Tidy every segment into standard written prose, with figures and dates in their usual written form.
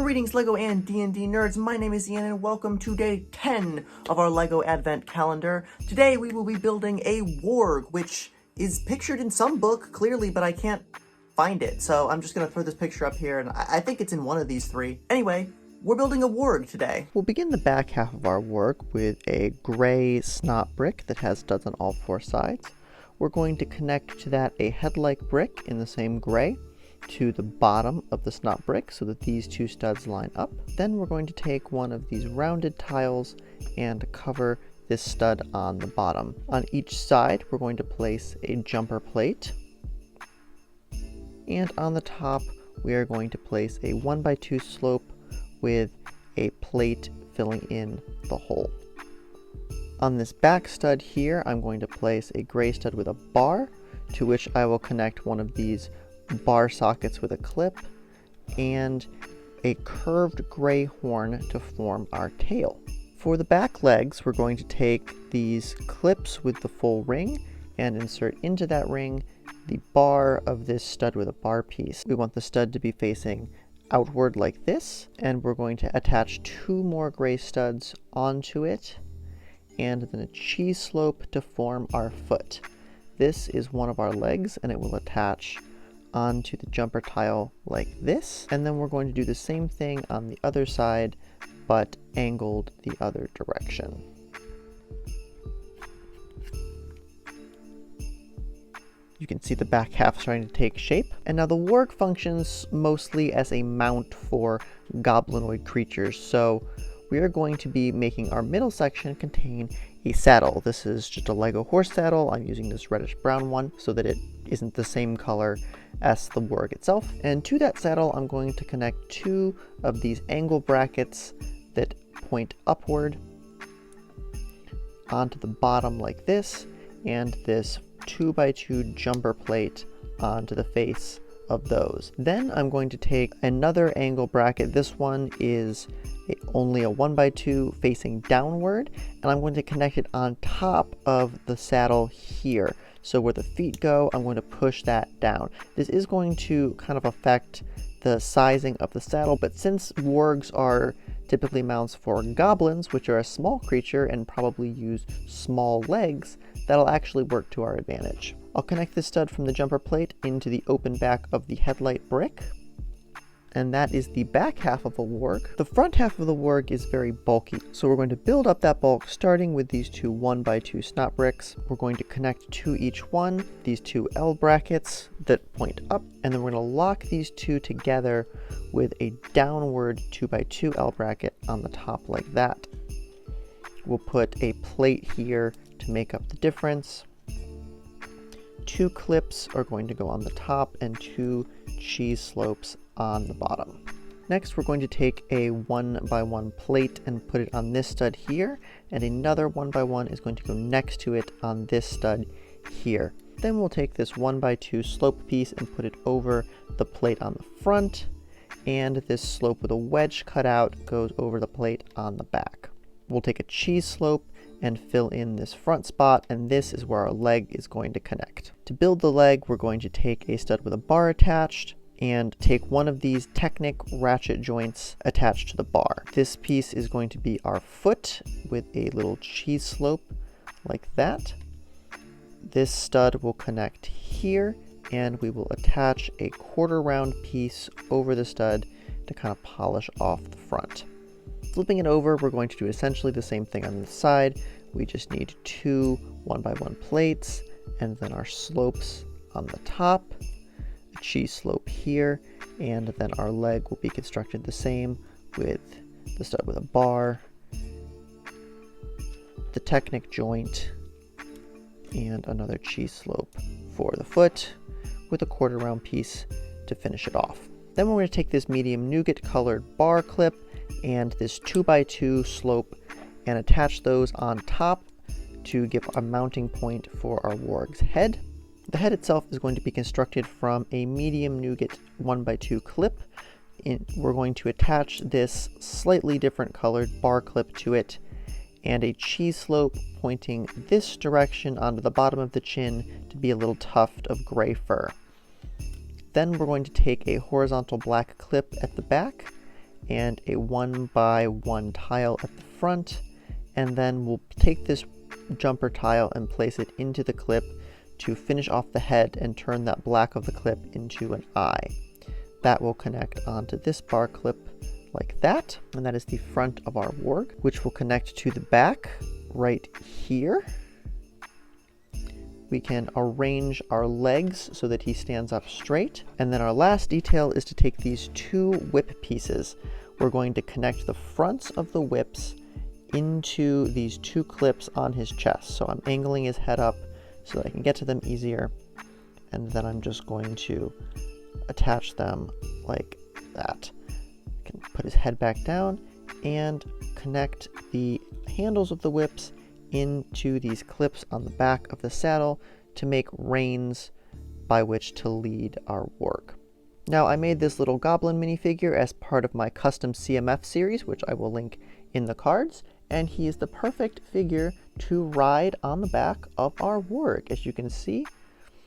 Greetings LEGO and D&D nerds, my name is Ian and welcome to day 10 of our LEGO Advent Calendar. Today we will be building a Worg, which is pictured in some book, clearly, but I can't find it. So I'm just going to throw this picture up here, and I think it's in one of these three. Anyway, we're building a Worg today. We'll begin the back half of our work with a gray snot brick that has studs on all four sides. We're going to connect to that a head-like brick in the same gray to the bottom of the snot brick so that these two studs line up. Then we're going to take one of these rounded tiles and cover this stud on the bottom. On each side we're going to place a jumper plate, and on the top we are going to place a 1x2 slope with a plate filling in the hole. On this back stud here I'm going to place a gray stud with a bar, to which I will connect one of these bar sockets with a clip and a curved gray horn to form our tail. For the back legs, we're going to take these clips with the full ring and insert into that ring the bar of this stud with a bar piece. We want the stud to be facing outward like this, and we're going to attach two more gray studs onto it and then a cheese slope to form our foot. This is one of our legs and it will attach onto the jumper tile like this, and then we're going to do the same thing on the other side but angled the other direction. You can see the back half starting to take shape, and now the Worg functions mostly as a mount for goblinoid creatures, so we are going to be making our middle section contain a saddle. This is just a Lego horse saddle. I'm using this reddish brown one so that it isn't the same color as the Worg itself. And to that saddle I'm going to connect two of these angle brackets that point upward onto the bottom like this, and this 2x2 jumper plate onto the face of those. Then I'm going to take another angle bracket. This one is only a 1x2 facing downward, and I'm going to connect it on top of the saddle here. So where the feet go, I'm going to push that down. This is going to kind of affect the sizing of the saddle, but since Worgs are typically mounts for goblins, which are a small creature and probably use small legs, that'll actually work to our advantage. I'll connect this stud from the jumper plate into the open back of the headlight brick, and that is the back half of a Worg. The front half of the Worg is very bulky, so we're going to build up that bulk starting with these two 1x2 snot bricks. We're going to connect to each one these two L brackets that point up, and then we're going to lock these two together with a downward 2x2 L bracket on the top like that. We'll put a plate here to make up the difference. Two clips are going to go on the top and two cheese slopes on the bottom. Next we're going to take a 1x1 plate and put it on this stud here, and another 1x1 is going to go next to it on this stud here. Then we'll take this 1x2 slope piece and put it over the plate on the front, and this slope with a wedge cut out goes over the plate on the back. We'll take a cheese slope and fill in this front spot, and this is where our leg is going to connect. To build the leg, we're going to take a stud with a bar attached and take one of these Technic ratchet joints attached to the bar. This piece is going to be our foot with a little cheese slope like that. This stud will connect here, and we will attach a quarter round piece over the stud to kind of polish off the front. Flipping it over, we're going to do essentially the same thing on this side. We just need two 1x1 plates, and then our slopes on the top, a cheese slope here, and then our leg will be constructed the same with the stud with a bar, the Technic joint, and another cheese slope for the foot with a quarter round piece to finish it off. Then we're going to take this medium nougat colored bar clip and this 2x2 slope and attach those on top to give a mounting point for our Worg's head. The head itself is going to be constructed from a medium nougat 1x2 clip. We're going to attach this slightly different colored bar clip to it and a cheese slope pointing this direction onto the bottom of the chin to be a little tuft of gray fur. Then we're going to take a horizontal black clip at the back and a 1x1 tile at the front, and then we'll take this jumper tile and place it into the clip to finish off the head and turn that black of the clip into an eye. That will connect onto this bar clip like that, and that is the front of our warg, which will connect to the back right here. We can arrange our legs so that he stands up straight. And then our last detail is to take these two whip pieces. We're going to connect the fronts of the whips into these two clips on his chest. So I'm angling his head up so that I can get to them easier. And then I'm just going to attach them like that. I can put his head back down and connect the handles of the whips into these clips on the back of the saddle to make reins by which to lead our warg. Now, I made this little goblin minifigure as part of my custom CMF series, which I will link in the cards, and he is the perfect figure to ride on the back of our warg. As you can see,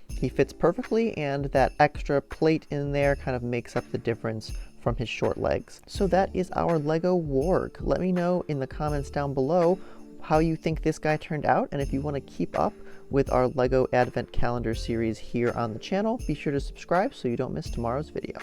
he fits perfectly, and that extra plate in there kind of makes up the difference from his short legs. So that is our Lego warg. Let me know in the comments down below how you think this guy turned out, and if you want to keep up with our LEGO Advent Calendar series here on the channel, be sure to subscribe so you don't miss tomorrow's video.